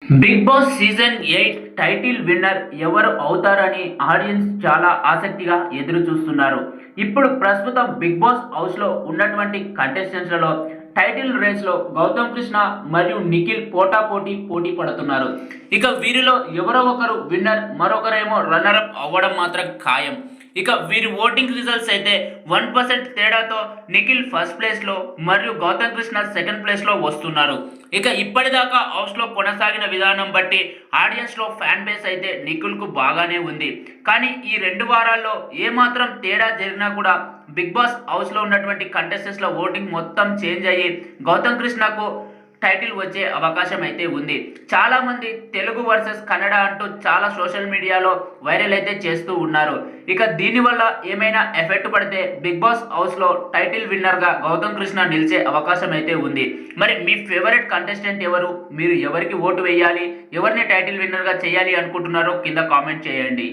Big Boss season 8 title winner ఎవరు అవుతారని audience చాలా ఆసక్తిగా ఎదురు చూస్తున్నారు. ఇప్పుడు ప్రస్తుతం బిగ్ బాస్ హౌస్‌లో ఉన్నటువంటి కంటెస్టెంట్స్‌లలో టైటిల్ రేస్‌లో గౌతమ్ కృష్ణ మరియు నిఖిల్ పోటీ పడుతున్నారు. ఇక వీరిలో ఎవరో ఒకరు విన్నర్, మరొకరేమో రన్నర్ అప్ అవ్వడం మాత్రం ఖాయం. ఇక వీరి ఓటింగ్ రిజల్ట్స్ అయితే 1% తేడాతో నిఖిల్ ఫస్ట్ ప్లేస్‌లో మరియు గౌతమ్ కృష్ణ సెకండ్ ప్లేస్‌లో వస్తున్నారు. ఇక ఇప్పటిదాకా హౌస్‌లో కొనసాగిన విధానం బట్టి ఆడియన్స్‌లో ఫ్యాన్ బేస్ అయితే నిఖిల్‌కు బాగానే ఉంది. కానీ ఈ 2 వారాల్లో ఏమాత్రం తేడా జరిగినా కూడా బిగ్ బాస్ హౌస్‌లో ఉన్నటువంటి కంటెస్టెంట్స్‌ల ఓటింగ్ మొత్తం చేంజ్ అయ్యి గౌతమ్ కృష్ణకు టైటిల్ వచ్చే అవకాశం అయితే ఉంది. చాలామంది తెలుగు వర్సెస్ కన్నడ అంటూ చాలా సోషల్ మీడియాలో వైరల్ అయితే చేస్తూ ఉన్నారు. ఇక దీనివల్ల ఏమైనా ఎఫెక్ట్ పడితే బిగ్ బాస్ హౌస్‌లో టైటిల్ విన్నర్‌గా గౌతమ్ కృష్ణ నిలిచే అవకాశం అయితే ఉంది. మరి మీ ఫేవరెట్ కంటెస్టెంట్ ఎవరు? మీరు ఎవరికి ఓటు వేయాలి? ఎవరిని టైటిల్ విన్నర్‌గా చేయాలి అనుకుంటున్నారో కింద కామెంట్ చేయండి.